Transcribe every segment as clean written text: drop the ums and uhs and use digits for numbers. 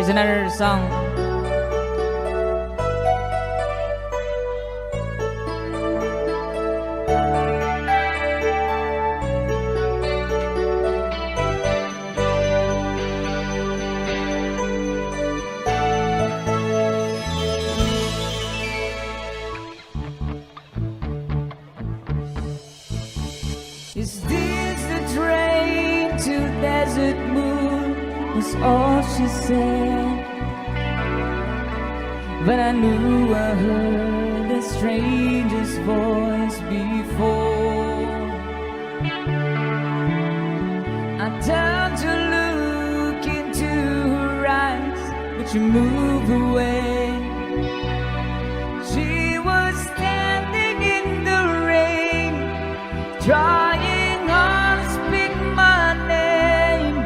Here's another song. Is this the train to Desert Moon? Was all she said. But I knew I heard a stranger's voice before. I turned to look into her eyes, but she moved away. She was standing in the rain, trying hard to speak my name.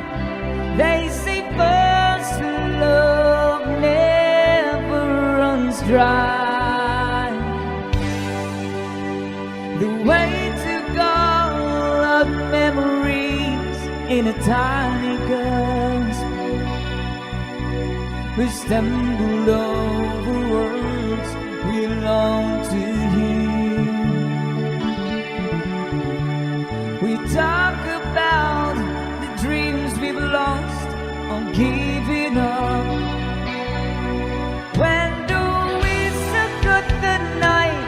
They say first love never runs dry. The way to all of memories in a tiny gasp. We stumbled over words we long to hear. We talk about the dreams we've lost or giving up. When do we forget the night?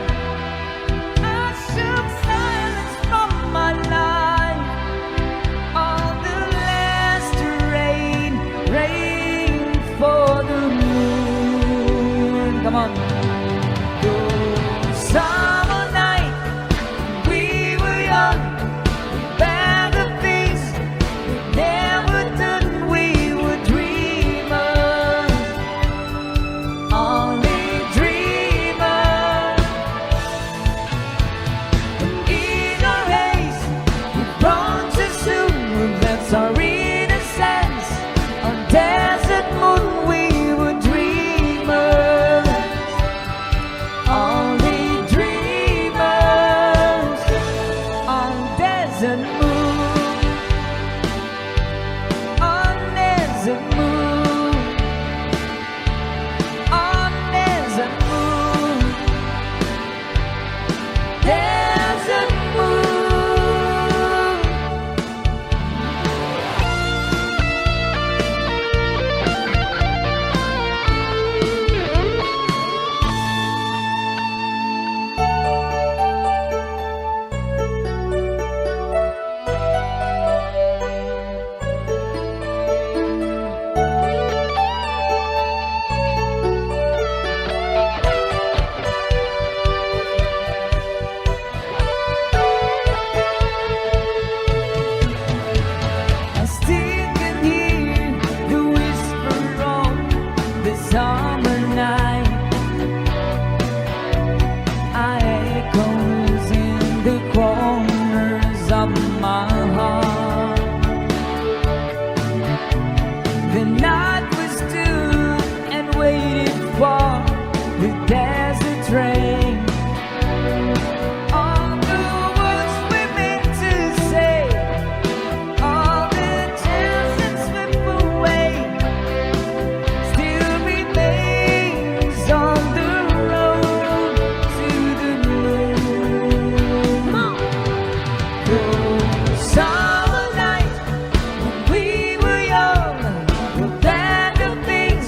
I shook silence from my life. All the last rain, rain for the moon. Come on. Summer night, we were young. Our innocence on Desert Moon, we were dreamers, only dreamers on Desert Moon, on Desert Moon, on Desert Moon, Desert Moon. Summer night, I echoes in the corners of my heart. The night we stood and waited for the desert train. All the words we meant to say, all the chances slip away. On the road to the moon. The summer night when we were young, we planned the things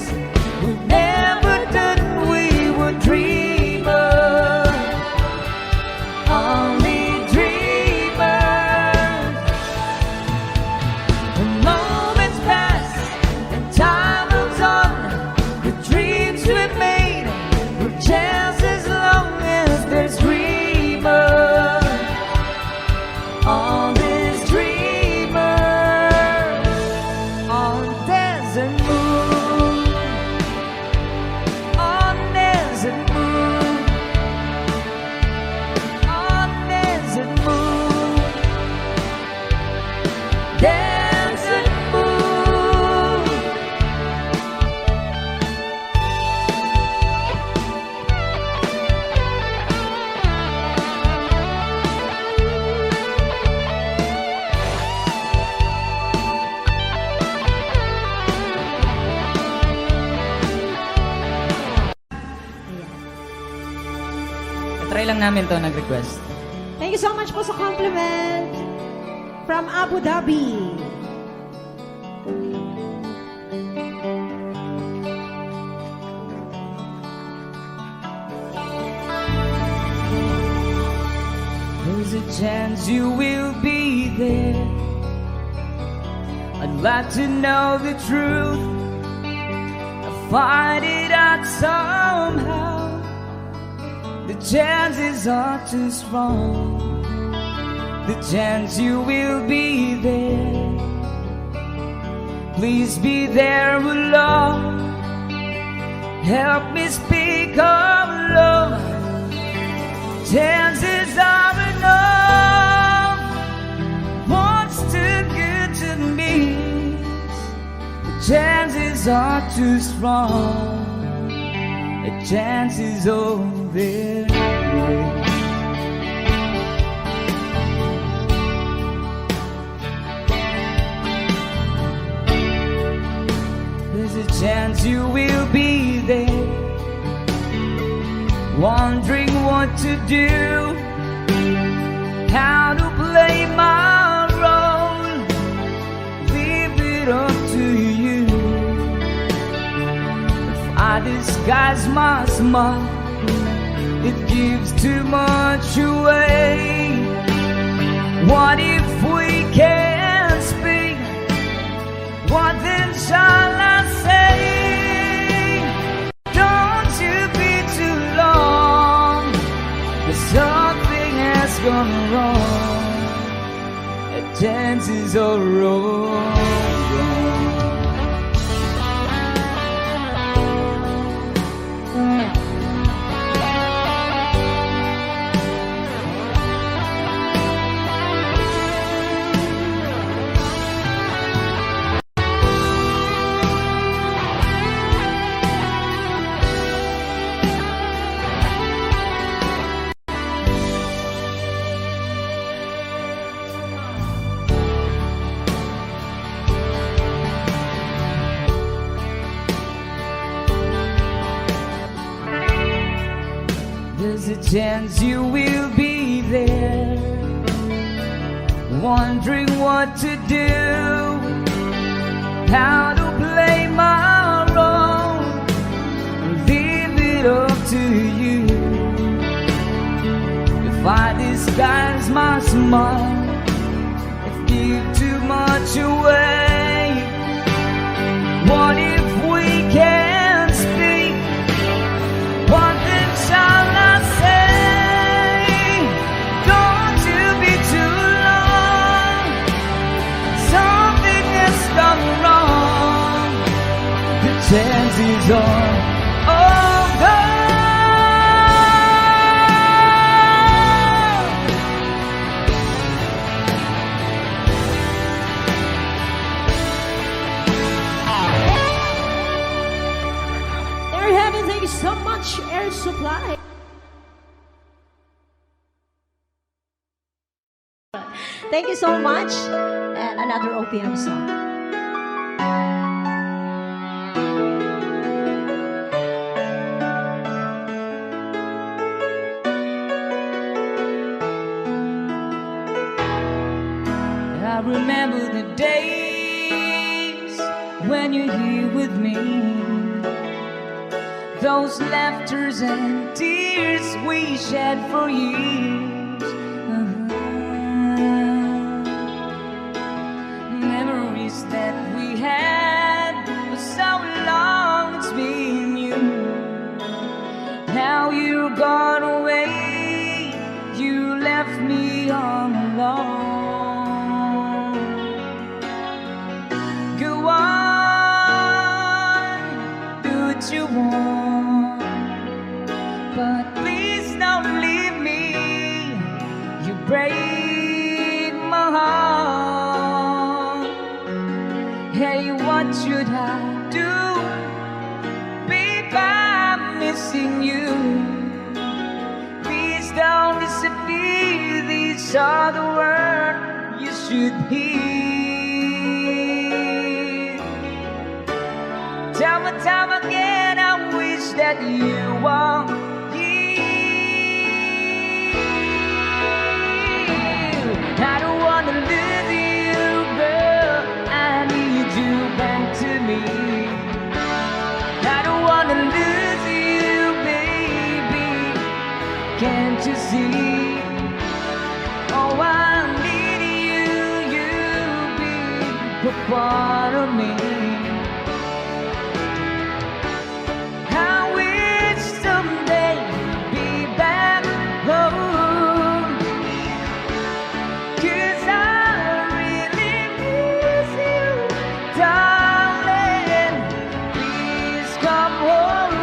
we never done. We were dreamers, only dreamers. The moments pass and time moves on. The dreams we made, just as long as there's dreamers, all these dreamers on Desert Moon, on Desert Moon, on Desert Moon, Desert Moon. Try lang namin to, nag-request. Thank you so much po sa compliment from Abu Dhabi. There's a chance you will be there. I'd like to know the truth. I'll find it out somehow. The chances are too strong. The chance you will be there. Please be there alone. Help me speak of love. Chances are enough. What's too good to miss? The chances are too strong. The chances over there. There's a chance you will be there, wondering what to do, how to play my role. Leave it up to you. If I disguise my smile, it gives too much away. What if we can't speak? What then shall I say? Don't you be too long. Something has gone wrong. The chances are wrong. There's a chance you will be there, wondering what to do, how to play my role. Leave it up to you. If I disguise my smile, if give too much away. What if we can't speak? What then shall I say? Don't you be too long. Something has gone wrong. The chances are all gone. There you have it. Thank you so much, Air Supply. Thank you so much. And another OPM song. I remember the days when you're here with me, those laughters and tears we shed for years. Memories that we had for so long. It's me and you. Now you're gone away, you left me all alone. Go on, do what you want, but please don't leave me. You break my heart. Hey, what should I do? Babe, I'm missing you. Please don't disappear. These are the words you should hear. Time again, I wish that you were here. me. I don't wanna lose you, baby. Can't you see? Oh, I need you be a part of me. I wish someday you'd be back home, 'cause I really miss you, darling. Please come home.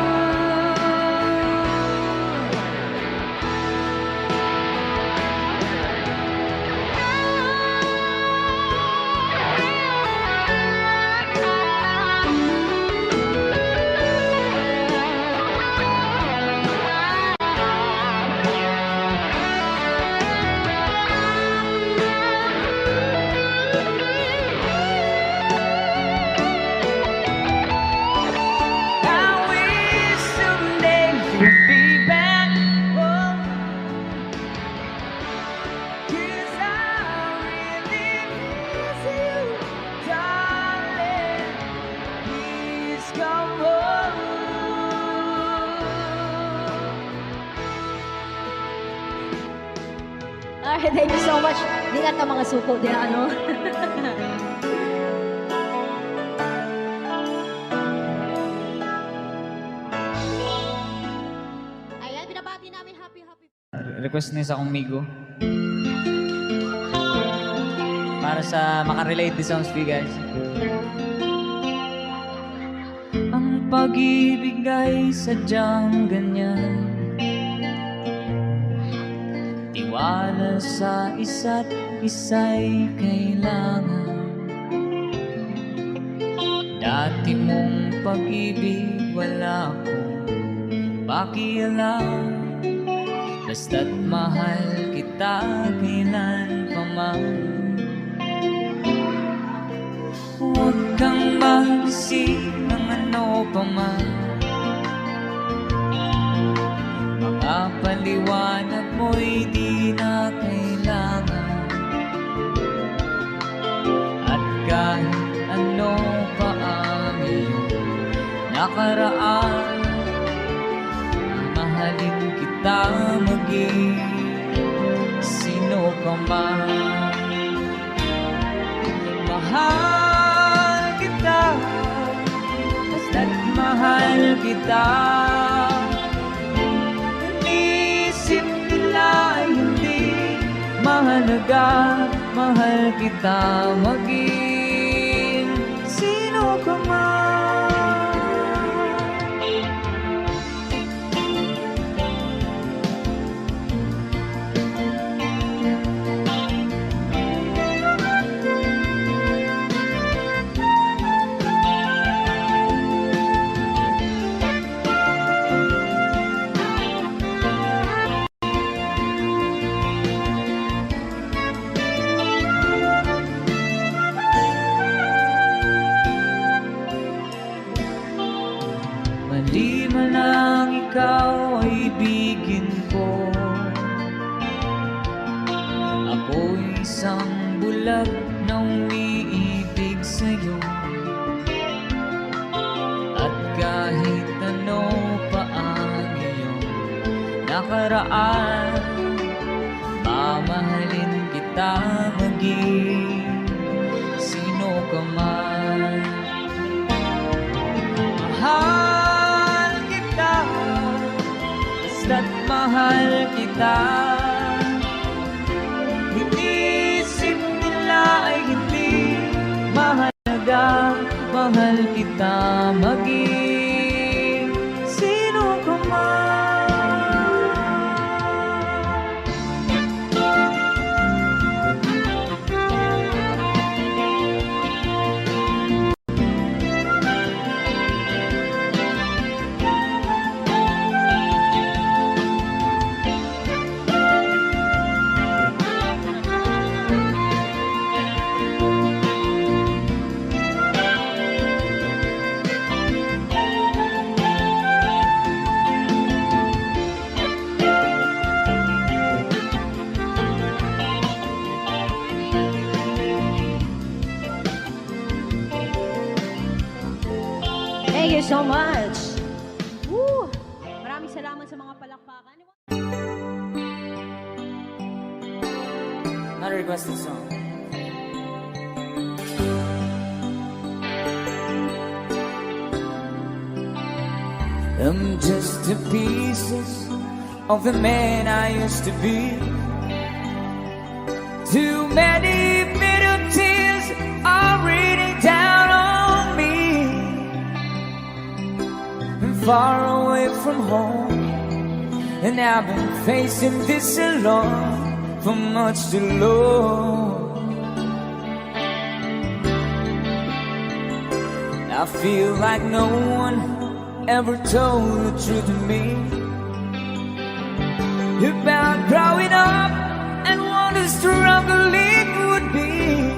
I wish someday you'd be back home, 'cause I really miss you, darling. Please come home. Alright, thank you so much. Ingat ang mga suko din, ano? Ayan, binabati namin happy. Request niya sa akong migo. Para sa makarelate din sa speak, guys. Ang pag-ibig ay sadyang ganyan, tiwala sa isa't isa'y kailangan. Dati mong pag-ibig wala akong pakialam, basta't mahal kita kailan pa man. Huwag kang mag-isip ng ano pa man, mga paliwanag mo'y di na kailangan. At kahit ano pa ang iyong nakaraan, mahalin kita maging sino ka man. Mahal kita, basta't mahal kita. Isip nila ay hindi mahalaga, mahal kita maging sino ka man. Mali man lang ikaw ay ibigin ko, ako'y isang bulag na umiibig sa'yo. At kahit ano pa ang iyong nakaraan, mamahalin kita maging sino ka man. Mahal kita, basta't mahal kita. Inisip nila ay hindi mahalaga, mahal kita maging sino ka man. Thank you so much. Woo! Maraming salamat sa mga palakpakan. Another requested song. I'm just the pieces of the man I used to be. Too many bitter tears are raining down on me. I'm far away from home, and I've been facing this alone for much too long. I feel like no one ever told the truth to me about growing up and what a struggle it would be.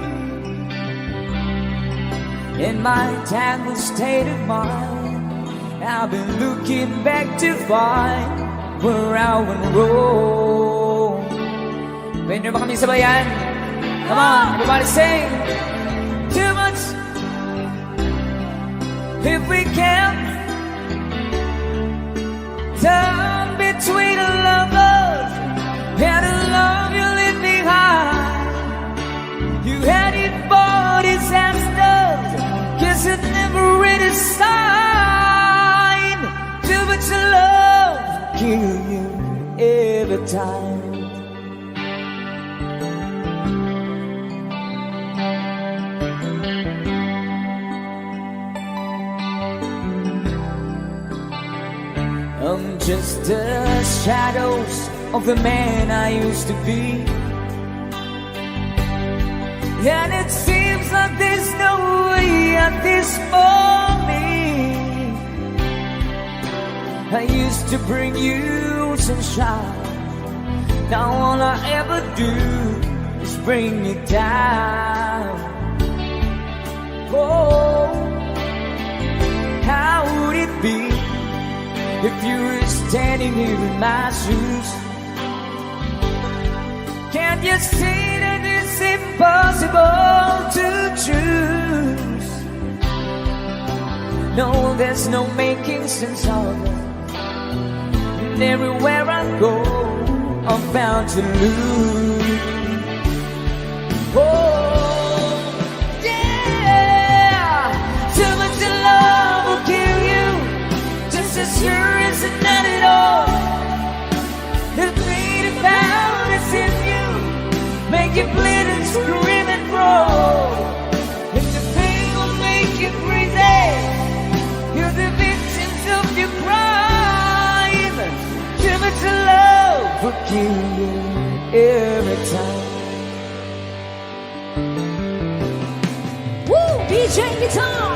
In my tangled state of mind, I've been looking back to find where I went wrong. Pwede ba kami sabayan? Come on, everybody sing. Too much if we can. Time between the lovers and the love you leave behind. You had it for disasters, guess it never really sign. Too much love kill you every time. I'm just the shadows of the man I used to be. And it seems like there's no way out this for me. I used to bring you sunshine. Now all I ever do is bring you down. Oh, how would it be if you were standing here in my shoes? Can't you see that it's impossible to choose? No, there's no making sense of it. And everywhere I go, I'm bound to lose. Oh, yeah. Too much love will kill you, just as sure as not at all. The thing about is in you, make you bleed and scream and roll. If the pain will make you crazy, you're the victims of your crime. Too much love will kill you every time. Woo! DJ Guitar!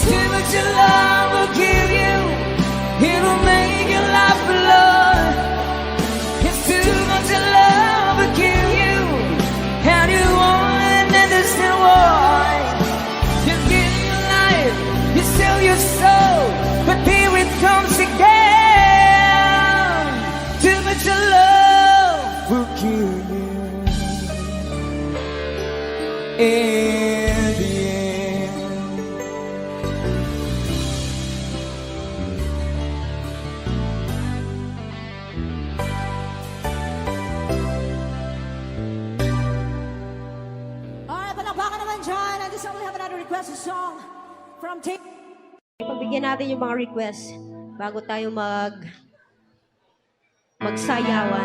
Too much love will kill you, it'll make your life blood. It's too much love will kill you, and you won't understand why. You give your life, you sell your soul, but here it comes again. Too much love will kill you in the end. Alright, palakpakan naman dyan. And this time we have another requested song from T. Pagbigyan natin yung mga request bago tayo magsayawan.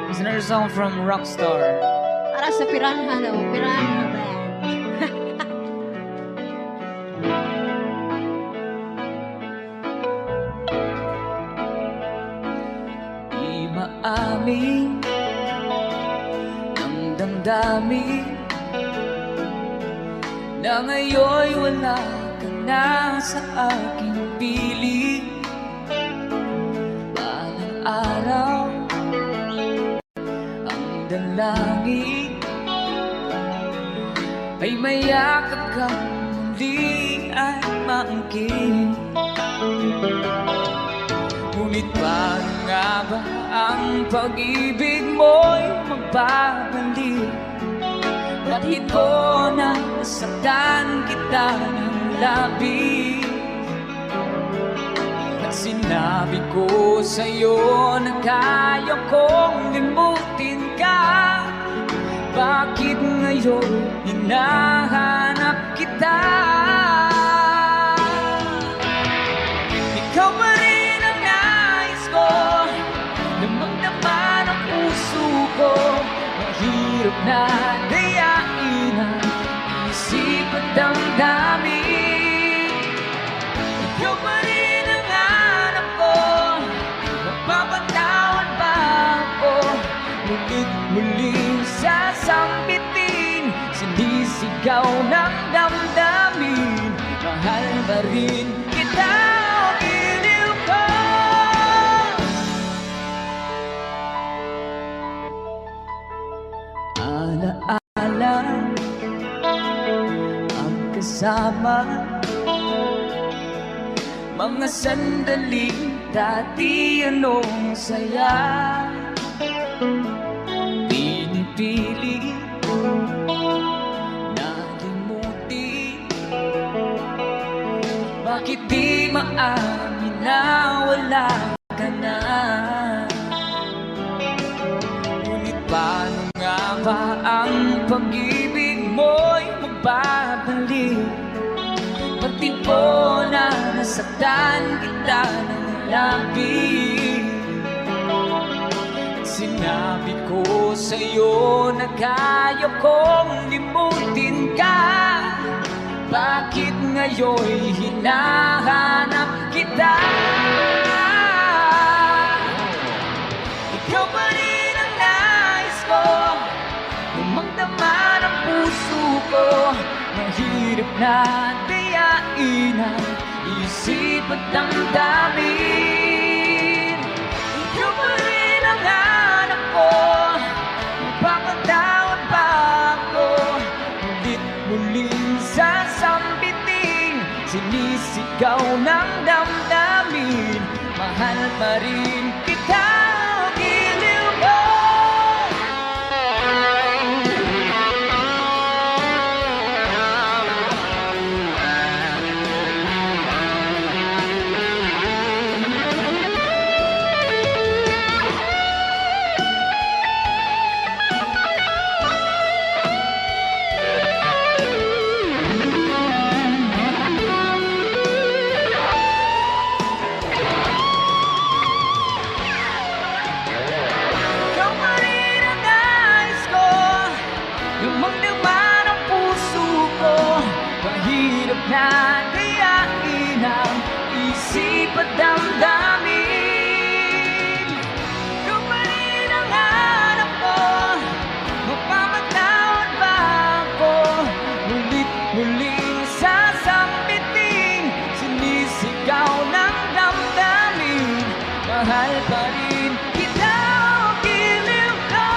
It's another song from Rockstar. Para sa Piranha, no? Piranha Band. Di maamin ang damdamin na ngayon'y wala ka na sa aking piling. Balang araw ang dalangin ay mayakap kang muli at maangkin. Ngunit paano nga ba ang pag-ibig mo'y magbabalik? Bakit ko nasaktan kita ng labis? At sinabi ko sa'yo na kaya kong limutin ka. Bakit ngayon hinahanap kita? Ikaw pa rin ang nais ko, damang-dama ng puso ko. Mahirap na dayain ang isip at damdamin. Ikaw pa rin ang hanap ko, mapapatawad ba ako? Ngunit muling sasambitin, sinisigaw ng damdamin. Mahal ba rin kita o giliw ko? Alaala ang kasama, mga sandaling dati anong saya. Pinipili nalimutin, bakit di maamin na wala ka na? Ngunit paano nga ba ang pag-ibig mo'y magbabalik? Pati ko na nasaktan kita ng labis. Sinabi ko sa'yo na kaya kong limutin ka. Bakit ngayon'y hinahanap kita? Ikaw pa rin ang nais ko, lumang-dama ng puso ko. Mahirap na dayain ang isip at damdamin. Ikaw pa rin ang hanap ko, mapapatawad ba ako? Ulit muling sasambitin, sinisigaw ng damdamin. Mahal pa rin kita o giliw ko? Mahirap na dayain ang isip at damdamin. Ikaw pa rin ang hanap ko, mapapatawad ba ako? Ulit muling sasambitin, sinisigaw ng damdamin. Mahal pa rin kita o giliw ko?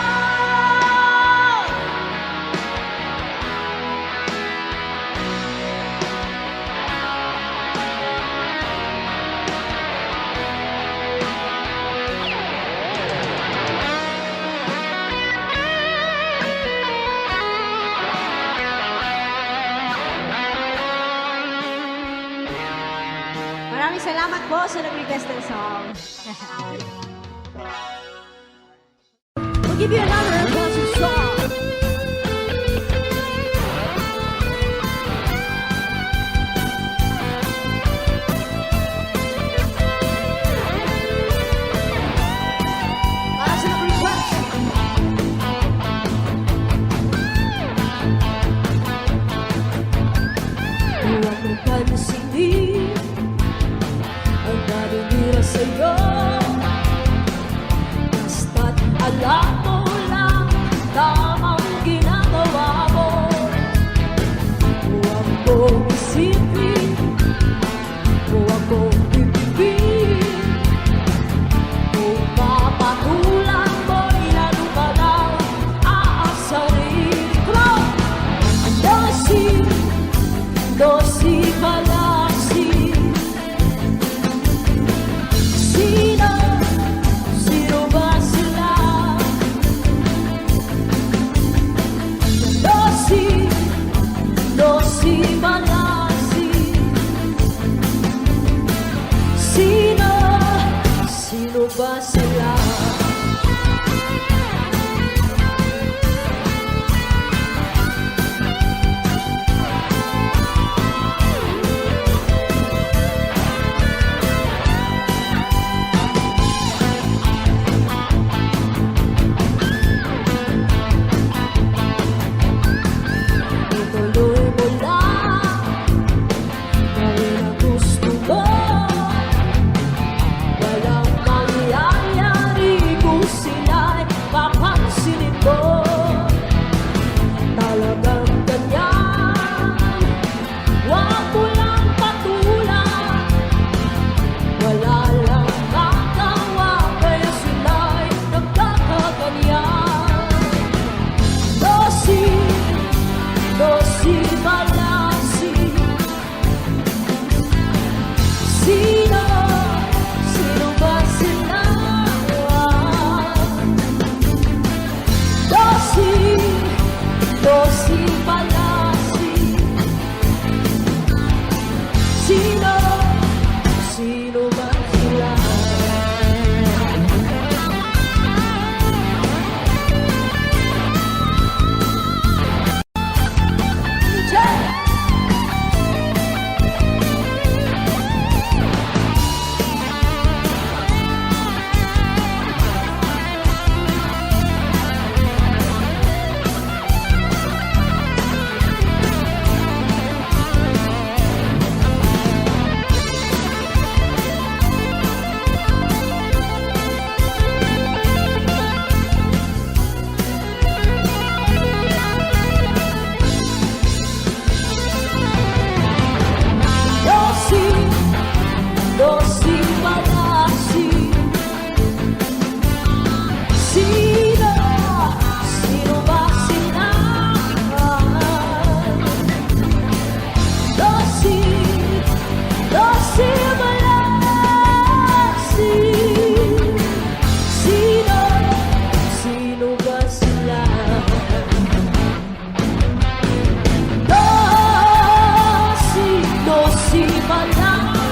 Maraming salamat po sa nag-request ng song. We'll give you another requested song. Para sa nag-request. Huwag mo pansinin ang naninira sa'yo, basta't alam mo lang tamang si Malasi. Sino ba sila? Ituloy mo lang, gawin ang gusto mo. Walang mangyayari kung sila'y papansinin mo. Talagang ganyan, huwag mo lang patulan. Wala lang magawa, kaya sila'y nagkakaganyan. No si Malasi. Sino ba sila? No si Malasi. Sino ba sila? No si Malasi. Sino ba sila? No si Malasi. Sino ba sila? No si Malasi.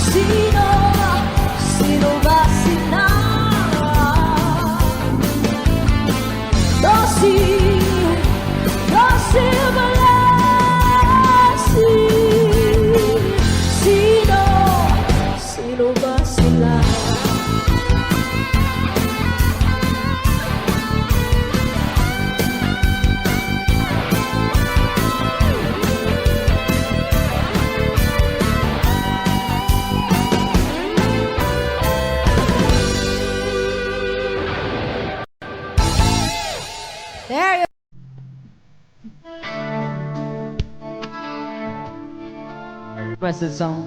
Sino ba sila? No si Malasi. Sino ba sila? There you Requested song.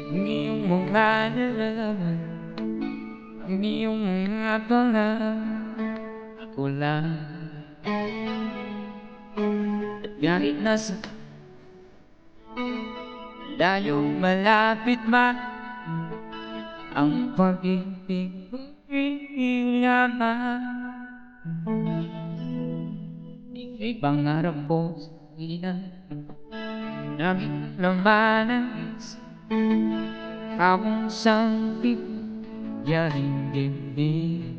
Ang iyong mga nalalaman, ang iyong mga tala, ako lang. At kahit nasa layo malapit man, ang pag-ibig mo'y iyaman. Ika'y pangarap ko sa ilan namin laman ng isip. Akong isang bigyaring dibdib.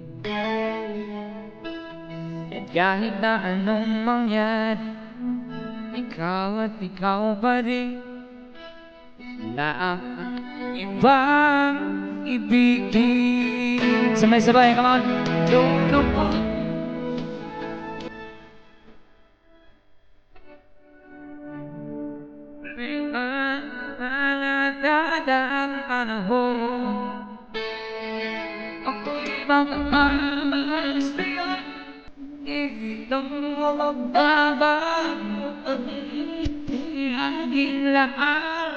At kahit na anong mangyari, ikaw at ikaw pa rin. Wala ang ibang ibigin. Sabay-sabay, come on! Lulubog. Ako'y mga sa'yo, ikitang mababa ang lahat.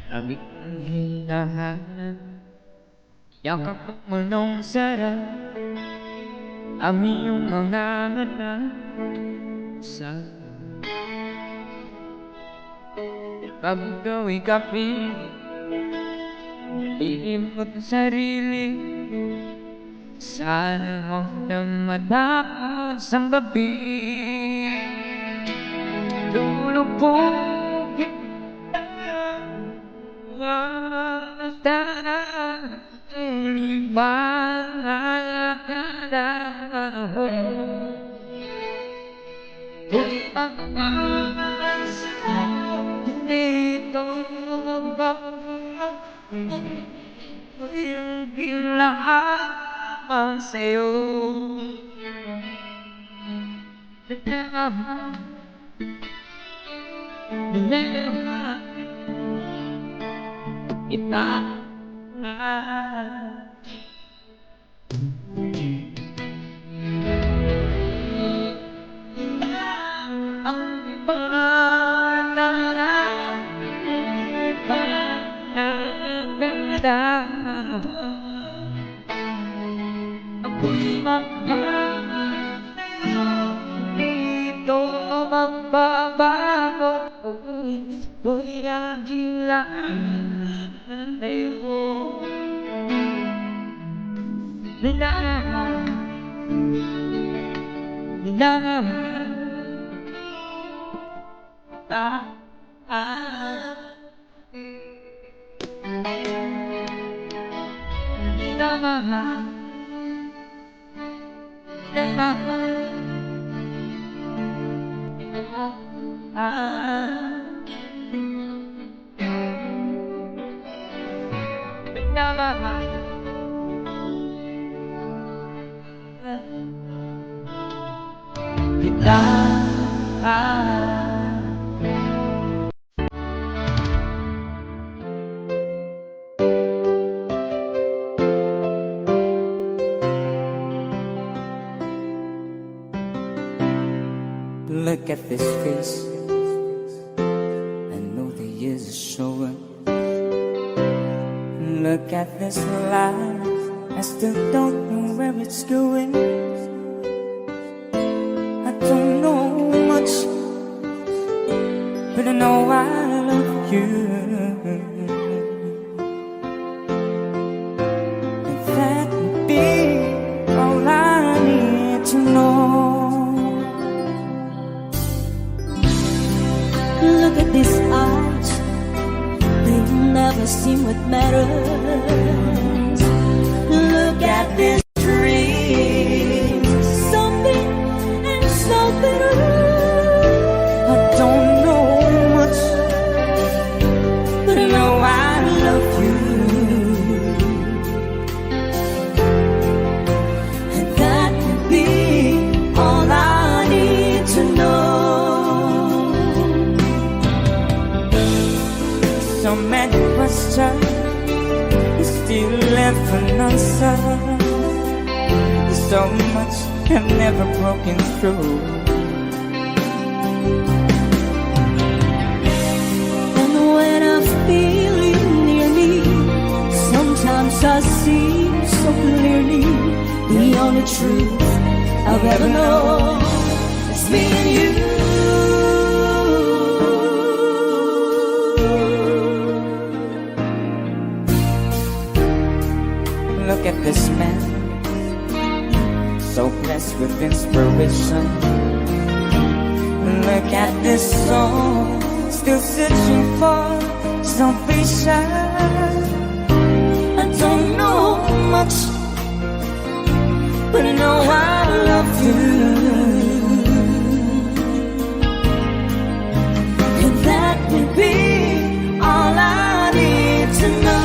Ang hinahanap, yakap mo nung sarap, ang iyong mga mata sa pag ikaw ikapin, ilimot ang sarili. Sana mo na matapos ang gabi, lulubog kita, mahal ka na. Kung dito ba yung ginlaman sa'yo, kita ang panaganda. Ako'y dito magbabago, ako'y agilaan sa'yo. Kita look at this face, I know the years are showing. Look at this life, I still don't know where it's going. I don't know much, but I know I love you. And that would be all I need to know. Look at these eyes, they will never seem what matters. Look at this dream, so big and so bitter. I don't know much, but I know I love you. And that would be all I need to know. So many questions still left unanswered. So much have never broken through. And when I feel you near me, sometimes I see so clearly the only truth I've ever known is me and you. Look at this man, so blessed with inspiration. Look at this soul, still searching for salvation. I don't know much, but I know I love you. and that would be all I need to know.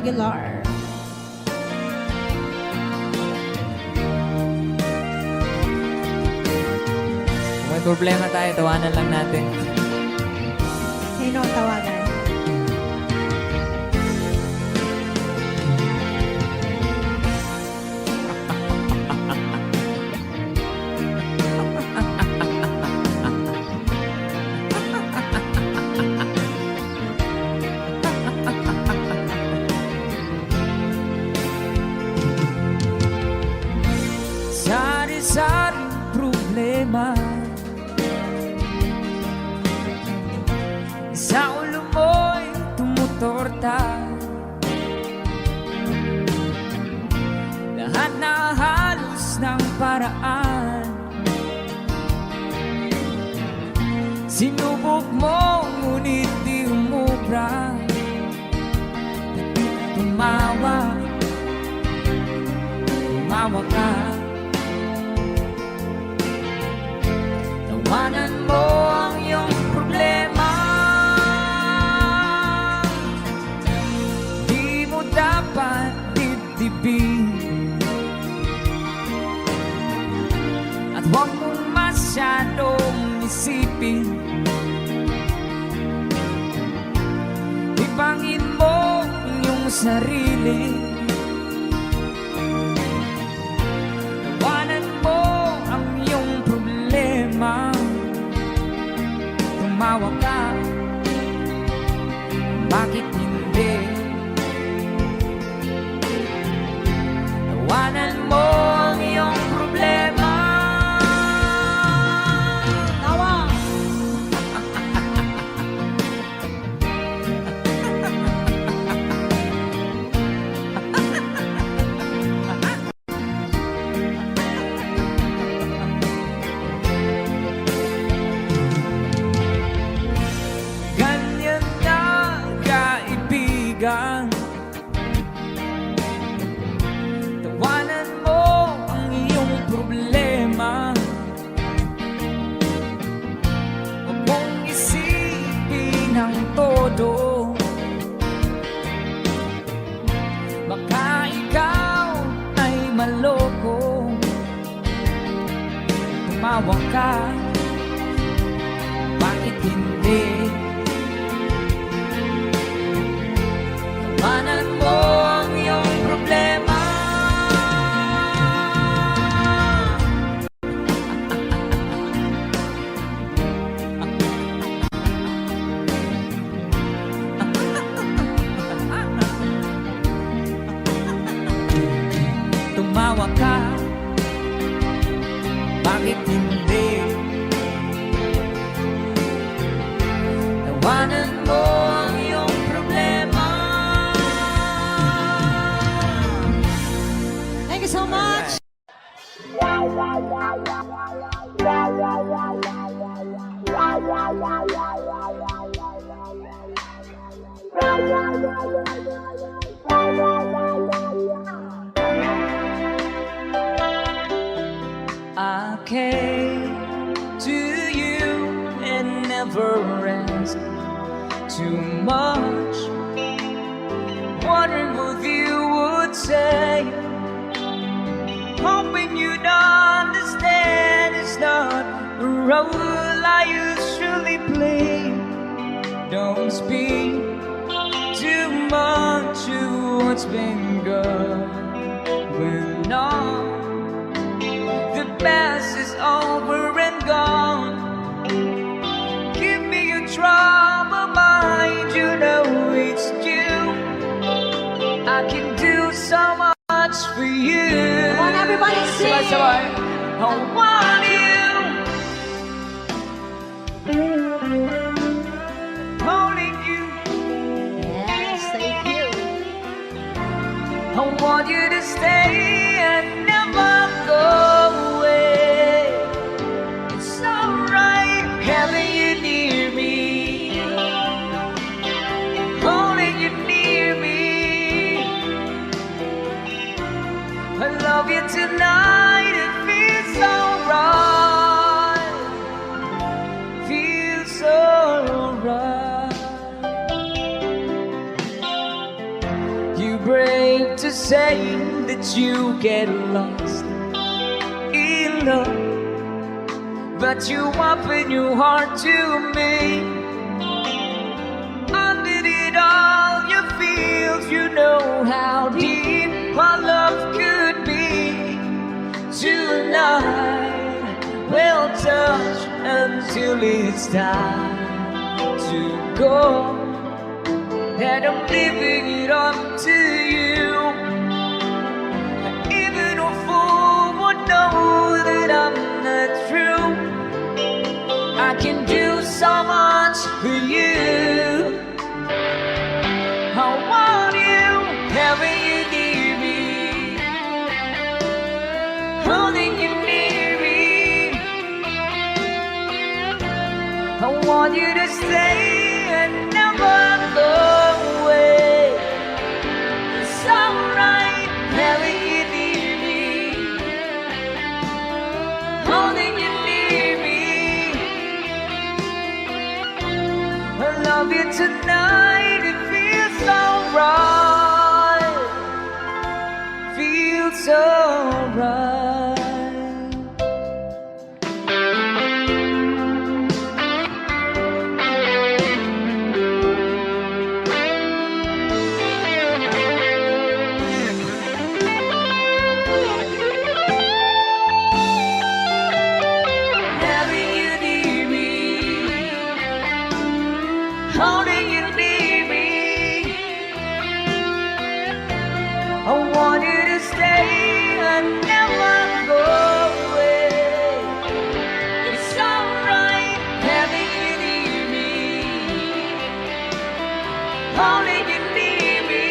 Aguilar. Kung may problema tayo, tawanan lang natin. Sino ang tawagan? Sari-saring problema sa ulo mo'y tumutorta. Lahat na halos ng paraan sinubok mo, ngunit di umubra. Tumawa, tumawa ka. Tawanan mo ang iyong problema. Di mo dapat dibdibin, at huwag mong masyadong isipin. Ipangin mo ang iyong sarili. Tawanan mo ang iyong problema. Tumawa ka, bakit hindi? Tawanan mo ang iyong problema. Tawa! Ganyan na kaibigan. Tawanan mo ang iyong problema. Huwag mong isipin ang todo. Baka ikaw ay maloko. Tumawa ka, bakit hindi? Tawanan mo ang iyong problema. Tumawa ka, bakit hindi? Tawanan mo ang iyong problema. Thank you so much! I came to you and never asked too much, wondering what you would say, hoping you'd understand it's not a role I usually play. Don't speak too much of what's been going on. The past is over and gone. Give me your trouble mind, you know it's due. I can do so much for you. Come on, everybody, sing! Sabay-sabay. I want you, holding you. Yes, thank you. I want you to stay and never go away. It's alright having you near me, holding you near me. I love you tonight, it feels alright, feels alright. You saying that you get lost in love, but you open your heart to me. Under it all, your feels, you know how deep our love could be. Tonight, we'll touch until it's time to go. That I'm leaving it up to you. Even a fool would know that I'm not true. I can do so much for you. I want you, having you near me, holding you near me. I want you to stay and never go away. It's alright, having you near me, holding you near me. I love you tonight, it feels so right, feels so right. Having you near me, holding you near me. I want you to stay and never go away. It's alright, having you near me, holding you near me.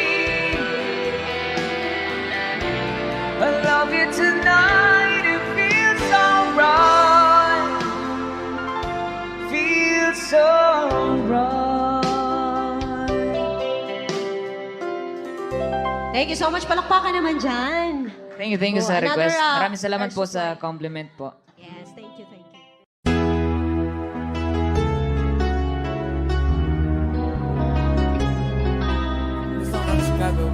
I love you tonight, it feels so right, feels so right. Thank you so much. Palakpakan naman dyan. Thank you Oh, sa another, request. Maraming salamat po person. sa compliment po. Yes, thank you, thank you. Gusto ko ng Chicago.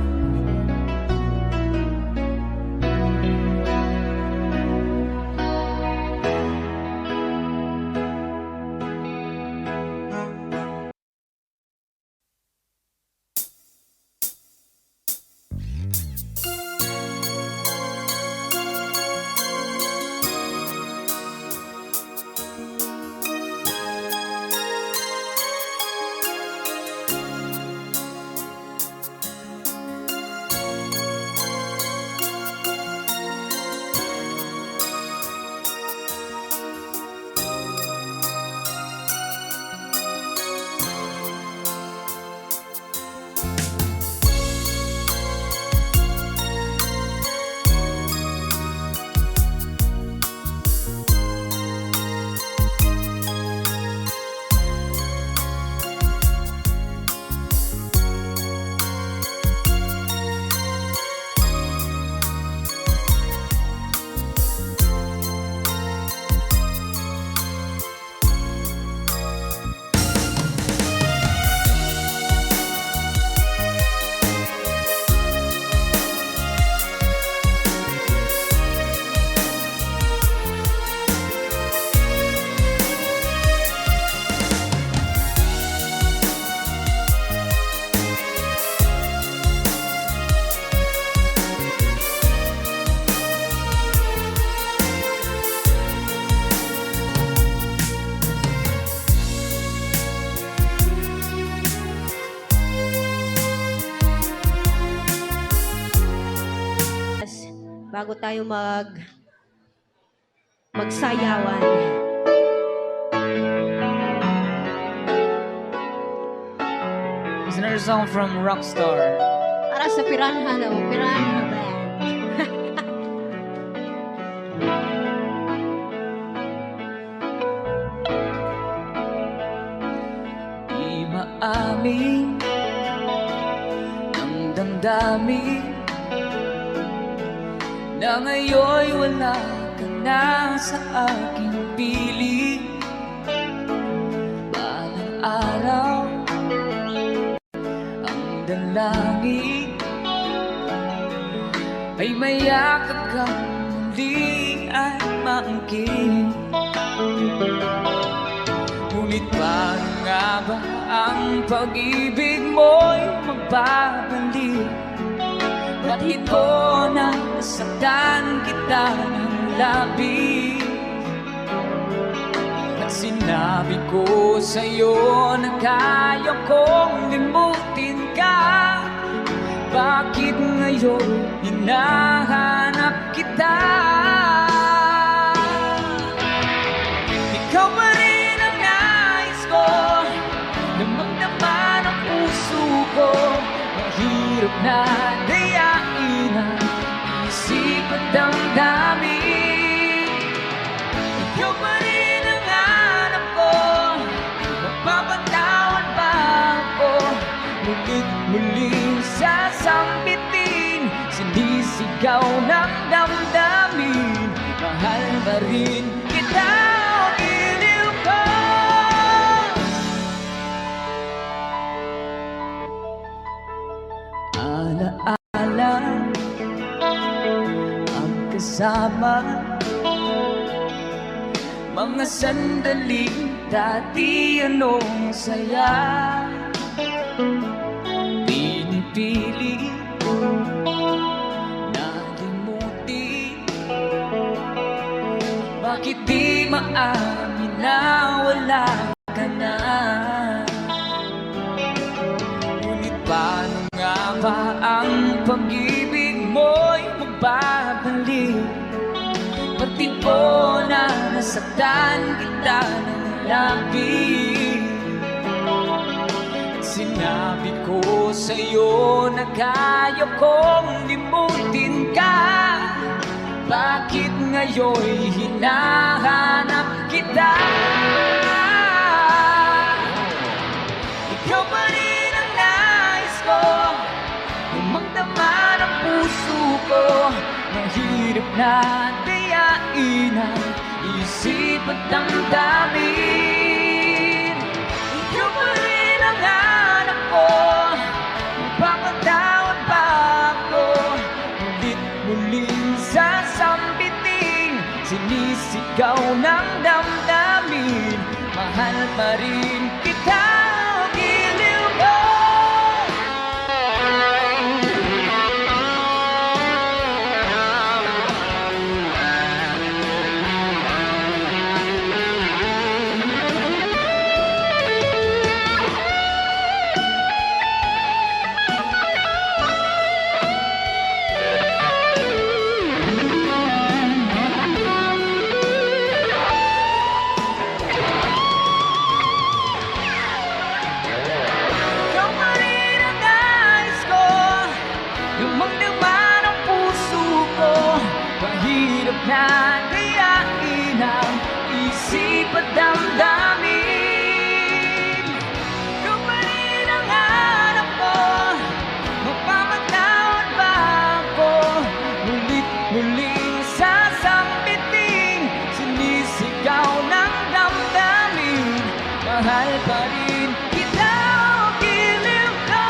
Bago tayo magsayawan. It's another song from Rockstar. Para sa Piranha na Piranha Band. Di maamin ng damdamin na ngayon'y wala ka na sa aking piling. Balang araw ang dalangin mayakap ka muli at maangkin. Ngunit paano nga ba ang pag-ibig mo'y magbabalik? Ba't ito na nasaktan kita ng labis? At sinabi ko sa'yo na kaya kong limutin ka. Bakit ngayon hinahanap kita? Ikaw pa rin ang nais ko, damang-dama ng puso ko. Mahirap na dayain ang isip at damdamin. Ikaw pa rin ang hanap ko, mapapatawad ba ako? Ngunit muling sasambitin, sinisigaw ng damdamin. Mahal pa rin kita, giliw ko. Alaala ang kasama, mga sandaling dati anong saya. Pinipili nalimutin, bakit di maamin na wala ka na? Ngunit paano nga ba ang pag-ibig mo'y magbabalik? Pati po na nasaktan kita ng labis. Sinabi ko sa'yo na kaya kong limutin ka. Bakit ngayon'y hinahanap kita? Ikaw pa rin ang nais ko, lumagdama ng puso ko. Mahirap na dayain ang isip at damdamin. Ikaw pa rin ang hanap ko, mapapatawad ba ako? Ulit muling sasambitin, sinisigaw ng damdamin. Mahal pa rin kita, giliw ko. Mahirap na dayain ang isip at damdamin. Ikaw pa rin ang hanap ko, mapapatawad ba ako? Mulit muling sasambitin, sinisigaw ng damdamin. Mahal pa rin kita, giliw ko.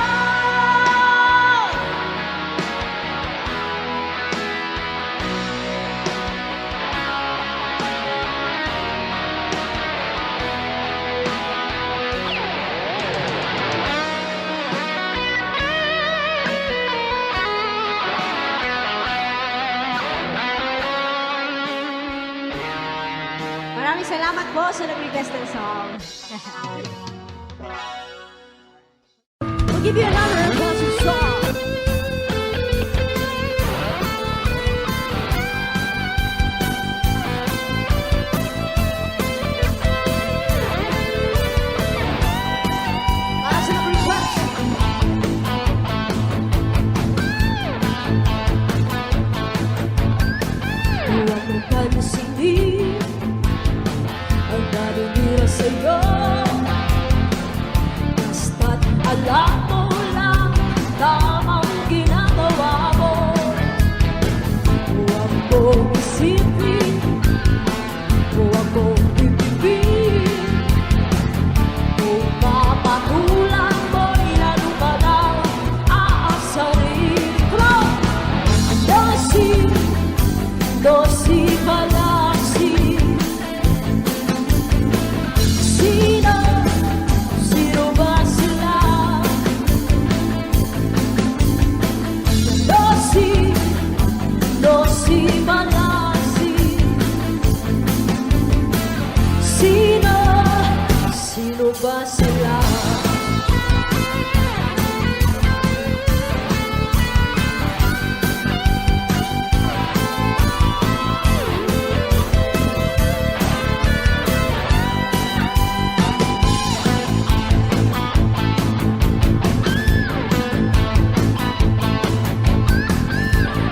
Maraming salamat po sa nag-request ng song. We'll give you another closing song. Para sa nag-request. Huwag mo pansinin ang naninira sa'yo. Basta't alam mo lang tamang ba sila?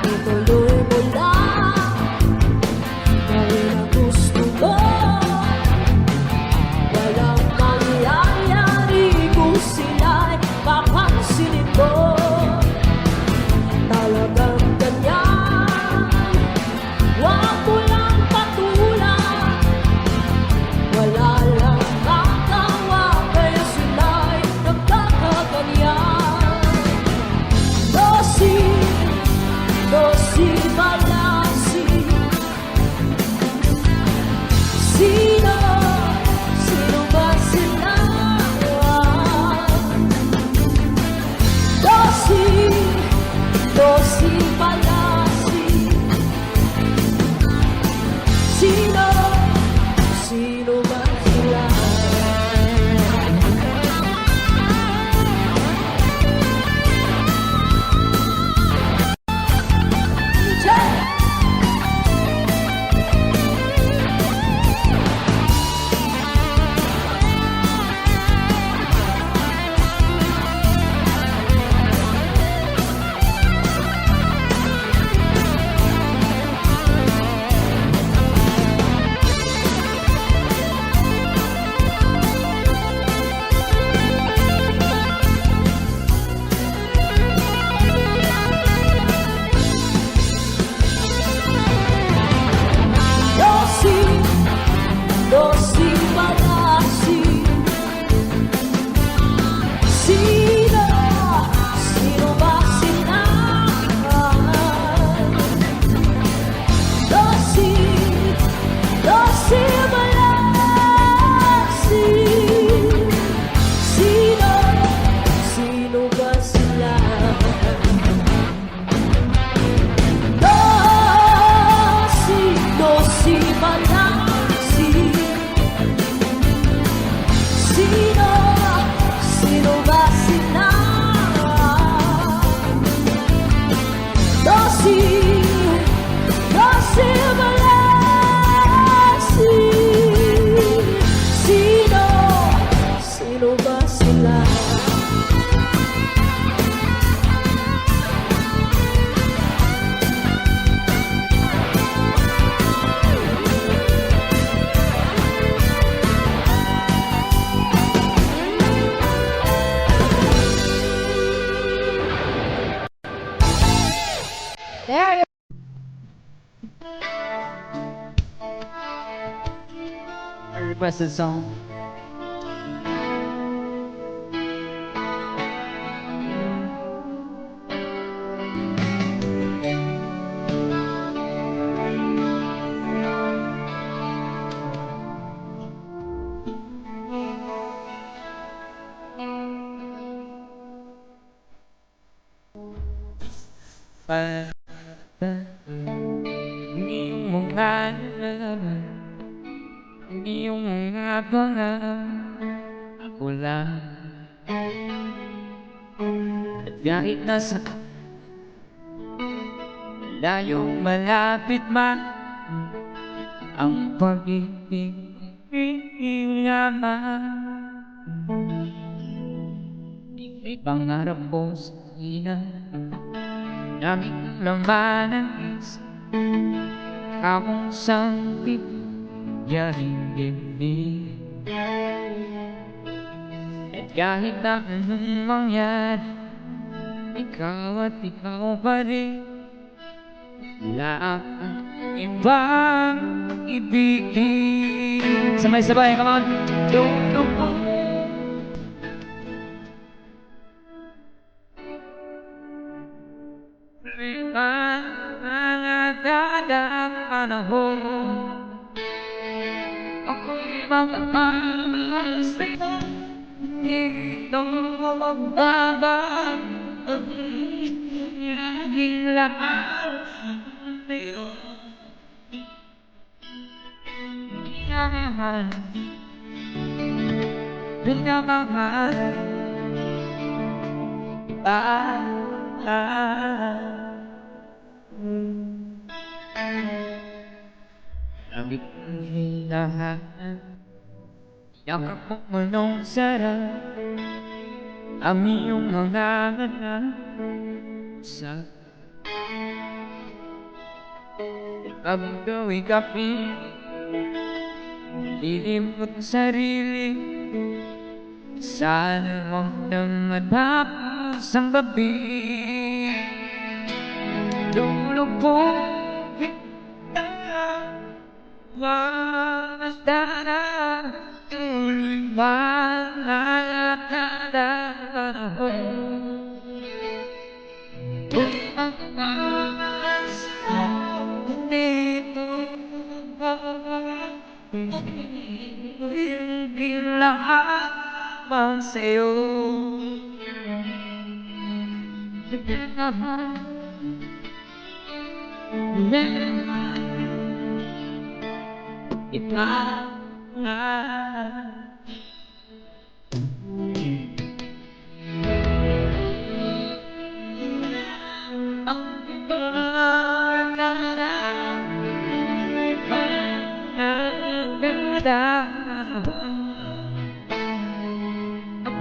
Ituloy mo lang gawin ang gusto mo. Walang mangyayari kung sila'y papansinin mo. Talagang ganyan, huwag mo lang patulan. Wala lang magawa kaya sila'y nagkakaganyan. Dosi malasi. Sino ba sila? Dosi malasi. Sino ba sila? Dosi malasi. Sino ba sila? Dosi malasi. Sino ba sila? Dosi malasi. Sino ba sila? Dosi malasi. Sino ba sila? There you I requested song. Iyong mga ako lang. At kahit nasa layong malapit man ang pag-ibig naman. May pangarap ko sa ina naming laman ng isip kamong sangkip yaring gibig. At kahit na anong mangyari, ikaw at ikaw pa rin. Wala ang ibang ibigin. Sabay-sabay, come on! Lumupo ang dadang panahon. Ako'y magmamahal sa'yo. Ito magbaba ang aking lahat sa'yo. pinamahal. Ang lahat, yakap mo manong sarap, ang iyong mga sa pagdaw ikapin, lilimot ang sarili. Sana mong namatapos ang gabi, lulubog kita, malasdana, tuloy malakada. Dito hindi lahat bang sa'yo.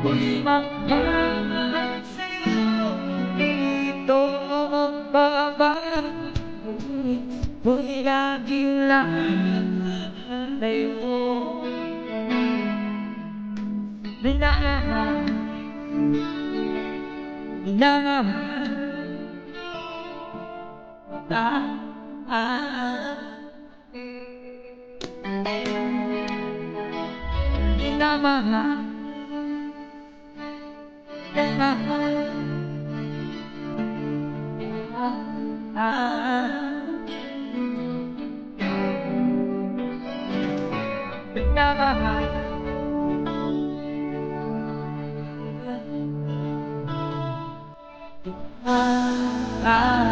Ako'y mahal sa'yo dito bababa, ako'y lagi lang sa'yo. Ah